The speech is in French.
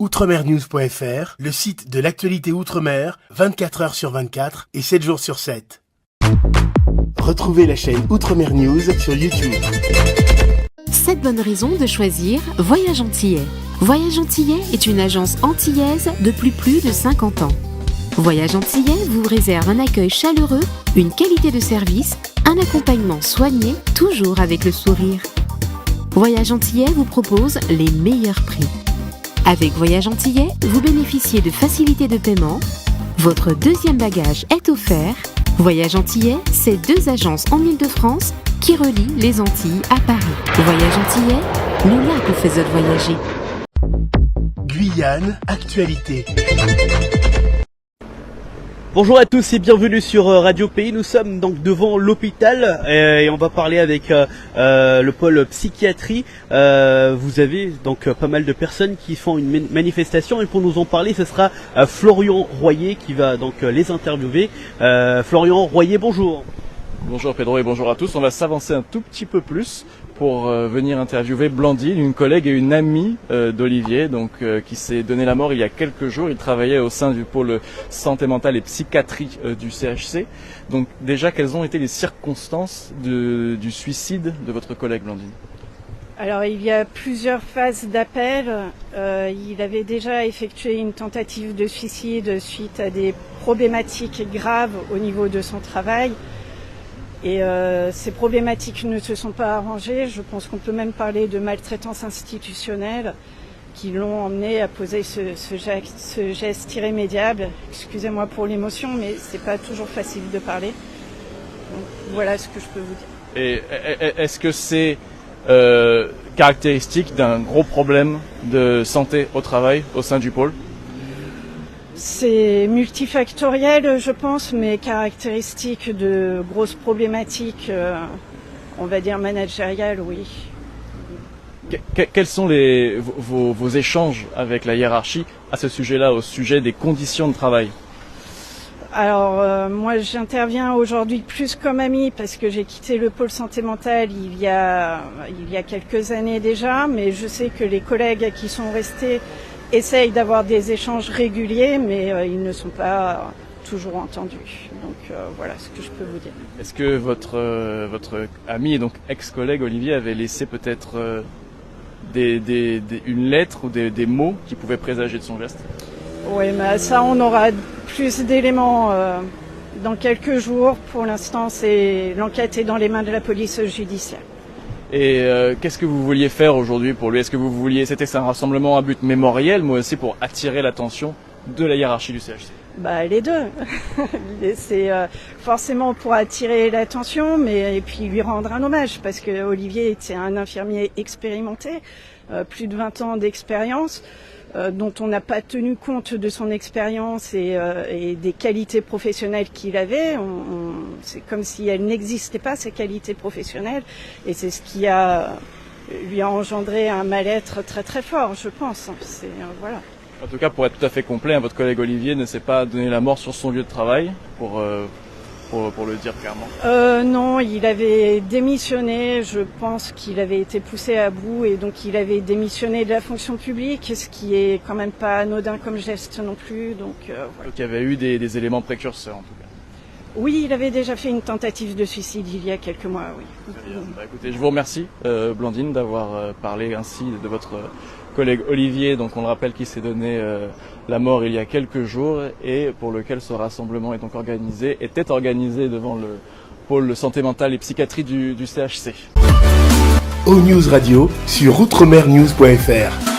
Outremernews.fr, le site de l'actualité Outre-mer, 24 heures sur 24 et 7 jours sur 7. Retrouvez la chaîne Outremer News sur YouTube. 7 bonnes raisons de choisir Voyage Antillais. Voyage Antillais est une agence antillaise depuis plus de 50 ans. Voyage Antillais vous réserve un accueil chaleureux, une qualité de service, un accompagnement soigné, toujours avec le sourire. Voyage Antillais vous propose les meilleurs prix. Avec Voyage Antillais, vous bénéficiez de facilités de paiement. Votre deuxième bagage est offert. Voyage Antillais, c'est 2 agences en Île-de-France qui relient les Antilles à Paris. Voyage Antillais, le lac vous fait voyager. Guyane, actualité. Bonjour à tous et bienvenue sur Radio Pays. Nous sommes donc devant l'hôpital et on va parler avec le pôle psychiatrie. Vous avez donc pas mal de personnes qui font une manifestation et pour nous en parler, ce sera Florian Royer qui va donc les interviewer. Florian Royer, bonjour. Bonjour Pedro et bonjour à tous. On va s'avancer un tout petit peu plus pour venir interviewer Blandine, une collègue et une amie d'Olivier, donc qui s'est donné la mort il y a quelques jours. Il travaillait au sein du pôle santé mentale et psychiatrie du CHC. Donc déjà, quelles ont été les circonstances du suicide de votre collègue Blandine ? Alors il y a plusieurs phases d'appel. Il avait déjà effectué une tentative de suicide suite à des problématiques graves au niveau de son travail. Et ces problématiques ne se sont pas arrangées. Je pense qu'on peut même parler de maltraitance institutionnelle qui l'ont emmené à poser ce geste irrémédiable. Excusez-moi pour l'émotion, mais c'est pas toujours facile de parler. Donc, voilà ce que je peux vous dire. Et est-ce que c'est caractéristique d'un gros problème de santé au travail au sein du pôle ? C'est multifactoriel, je pense, mais caractéristique de grosses problématiques, on va dire managériales, oui. Quels sont vos échanges avec la hiérarchie à ce sujet-là, au sujet des conditions de travail ? Alors, moi, j'interviens aujourd'hui plus comme amie parce que j'ai quitté le pôle santé mentale il y a quelques années déjà, mais je sais que les collègues qui sont restés essayent d'avoir des échanges réguliers, mais ils ne sont pas toujours entendus. Donc voilà ce que je peux vous dire. Est-ce que votre ami et donc ex-collègue Olivier avait laissé peut-être une lettre ou des mots qui pouvaient présager de son geste ? Oui, mais ça on aura plus d'éléments dans quelques jours. Pour l'instant, l'enquête est dans les mains de la police judiciaire. Et qu'est-ce que vous vouliez faire aujourd'hui pour lui ? Est-ce que vous vouliez, c'était un rassemblement à but mémoriel, mais aussi pour attirer l'attention de la hiérarchie du CHC ? Les deux. C'est forcément pour attirer l'attention, et puis lui rendre un hommage, parce que Olivier était un infirmier expérimenté, plus de 20 ans d'expérience, dont on n'a pas tenu compte de son expérience et des qualités professionnelles qu'il avait. C'est comme si elles n'existaient pas, ces qualités professionnelles, et c'est ce qui lui a engendré un mal-être très très fort, je pense. Voilà. En tout cas, pour être tout à fait complet, votre collègue Olivier ne s'est pas donné la mort sur son lieu de travail, pour le dire clairement. Non, il avait démissionné. Je pense qu'il avait été poussé à bout et donc il avait démissionné de la fonction publique, ce qui est quand même pas anodin comme geste non plus. Donc, voilà. Donc il y avait eu des éléments précurseurs en tout cas. Oui, il avait déjà fait une tentative de suicide il y a quelques mois, oui. Très bien. Écoutez, je vous remercie, Blandine, d'avoir parlé ainsi de votre collègue Olivier, donc on le rappelle, qui s'est donné la mort il y a quelques jours et pour lequel ce rassemblement était organisé devant le pôle santé mentale et psychiatrie du CHC. O News Radio sur outremernews.fr.